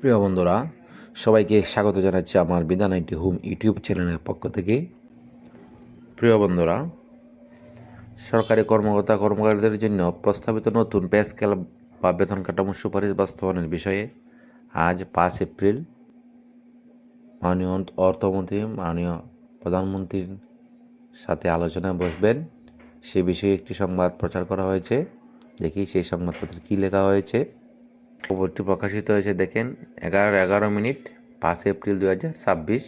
প্রিয় বন্ধুরা, সবাইকে স্বাগত জানাচ্ছি আমার বিধান আইটি হোম ইউটিউব চ্যানেলের পক্ষ থেকে। প্রিয় বন্ধুরা, সরকারি কর্মকর্তাদের জন্য প্রস্তাবিত নতুন পে স্কেল বা বেতন কাঠামো সুপারিশ বাস্তবায়নের বিষয়ে আজ 5 এপ্রিল মাননীয় অর্থমন্ত্রী মাননীয় প্রধানমন্ত্রীর সাথে আলোচনায় বসবেন। সে বিষয়ে একটি সংবাদ প্রচার করা হয়েছে। দেখি সেই সংবাদপত্রে কী লেখা হয়েছে। খবরটি প্রকাশিত হয়েছে, দেখেন 11:11 5 এপ্রিল 2026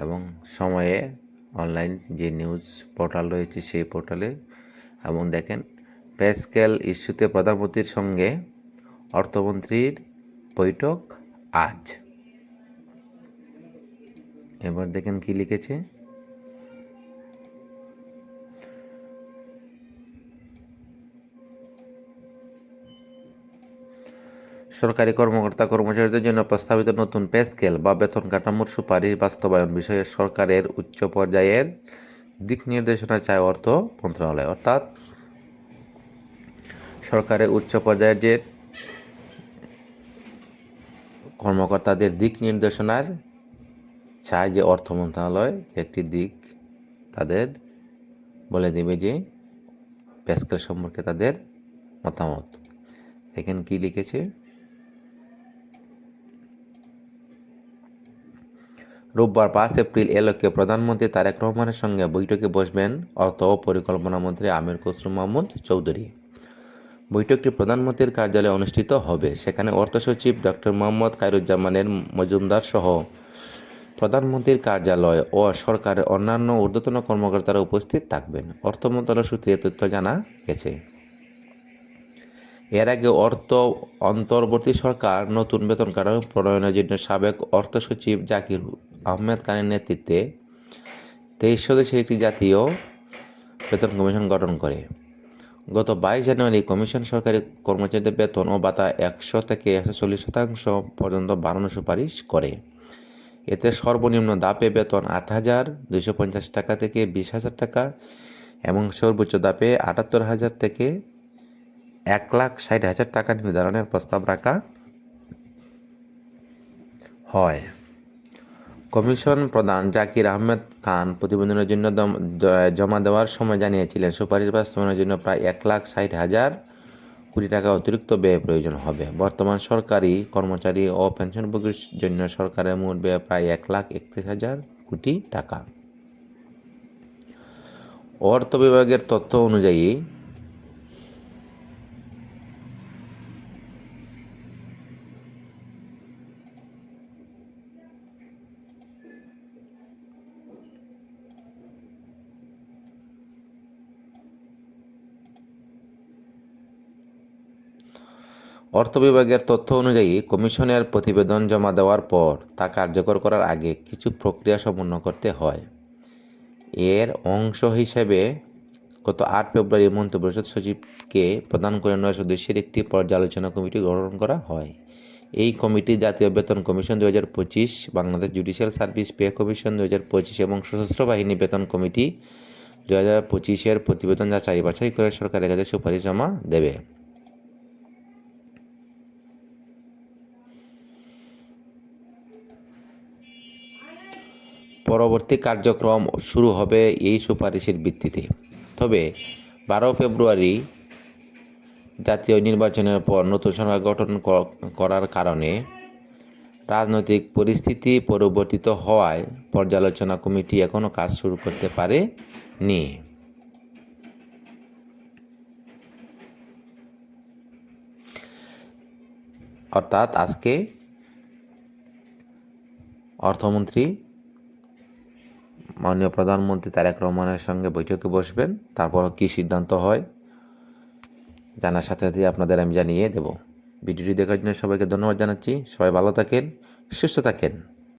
এবং সময়ে অনলাইন যে নিউজ পোর্টাল রয়েছে সেই পোর্টালে। এবং দেখেন, পে স্কেল ইস্যুতে প্রধানমন্ত্রীর সঙ্গে অর্থমন্ত্রীর বৈঠক আজ। এবার দেখেন কি লিখেছে। সরকারি কর্মচারীদের জন্য প্রস্তাবিত নতুন পে স্কেল বা বেতন কাঠামোর সুপারিশ বাস্তবায়ন বিষয়ে সরকারের উচ্চ পর্যায়ের দিক নির্দেশনা চায় অর্থ মন্ত্রণালয়। অর্থাৎ সরকারের উচ্চ পর্যায়ের যে কর্মকর্তাদের দিক নির্দেশনার চায় যে অর্থ মন্ত্রণালয় একটি দিক তাদের বলে দেবে যে পে স্কেল সম্পর্কে তাদের মতামত। দেখেন কি লিখেছে। রোববার 5 এপ্রিল লক্ষ্যে প্রধানমন্ত্রী তারেক রহমানের সঙ্গে বৈঠকে বসবেন অর্থ ও পরিকল্পনা মন্ত্রী আমির খসরু মাহমুদ চৌধুরী। বৈঠকটি প্রধানমন্ত্রীর কার্যালয়ে অনুষ্ঠিত হবে। সেখানে অর্থ সচিব ডক্টর মোহাম্মদ খায়রুজ্জামানের মজুমদার সহ প্রধানমন্ত্রীর কার্যালয় ও সরকারের অন্যান্য ঊর্ধ্বতন কর্মকর্তারা উপস্থিত থাকবেন, অর্থ মন্ত্রণালয় সূত্রে তথ্য জানা গেছে। এর আগে অন্তর্বর্তী সরকার নতুন বেতন কাঠামো প্রণয়নের জন্য সাবেক অর্থ সচিব জাকির আহমেদ খানের নেতৃত্বে 23 সদস্যের একটি জাতীয় বেতন কমিশন গঠন করে। গত 22 জানুয়ারি কমিশন সরকারি কর্মচারীদের বেতন ও ভাতা 100 থেকে 140% পর্যন্ত বাড়ানোর সুপারিশ করে। এতে সর্বনিম্ন ধাপে বেতন 8,250 টাকা থেকে 20,000 টাকা এবং সর্বোচ্চ ধাপে 78,000 থেকে 1,60,000 টাকা নির্ধারণের প্রস্তাব রাখা হয়। কমিশন প্রধান জাকির আহমেদ খান প্রতিবেদনের জন্য জমা দেওয়ার সময় জানিয়েছিলেন, সুপারিশ বাস্তবায়নের জন্য প্রায় 1,60,000 কোটি টাকা অতিরিক্ত ব্যয় প্রয়োজন হবে। বর্তমান সরকারি কর্মচারী ও পেনশনভোগীর জন্য সরকারের মোট ব্যয় প্রায় 1,31,000 কোটি টাকা। অর্থ বিভাগের তথ্য অনুযায়ী কমিশনের প্রতিবেদন জমা দেওয়ার পর তা কার্যকর করার আগে কিছু প্রক্রিয়া সম্পন্ন করতে হয়। এর অংশ হিসেবে গত 8 ফেব্রুয়ারি মন্ত্রিপরিষদ সচিবকে প্রদান করে 9 সদস্যের একটি পর্যালোচনা কমিটি গঠন করা হয়। এই কমিটি জাতীয় বেতন commission 2025, Bangladesh judicial service pay commission 2025 এবং সশস্ত্র বাহিনী বেতন কমিটি 2025-এর প্রতিবেদন যাচাই বাছাই করে সরকারের কাছে সুপারিশ জমা দেবে। পরবর্তী কার্যক্রম শুরু হবে এই সুপারিশের ভিত্তিতে। তবে 12 ফেব্রুয়ারি জাতীয় নির্বাচনের পর নতুন সরকার গঠন করার কারণে রাজনৈতিক পরিস্থিতি পরিবর্তিত হওয়ায় পর্যালোচনা কমিটি এখনও কাজ শুরু করতে পারেনি। অর্থাৎ আজকে অর্থমন্ত্রী মাননীয় প্রধানমন্ত্রী তারেক রহমানের সঙ্গে বৈঠকে বসবেন। তারপর কী সিদ্ধান্ত হয় জানার সাথে সাথে আপনাদের আমি জানিয়ে দেব। ভিডিওটি দেখার জন্য সবাইকে ধন্যবাদ জানাচ্ছি। সবাই ভালো থাকেন, সুস্থ থাকেন।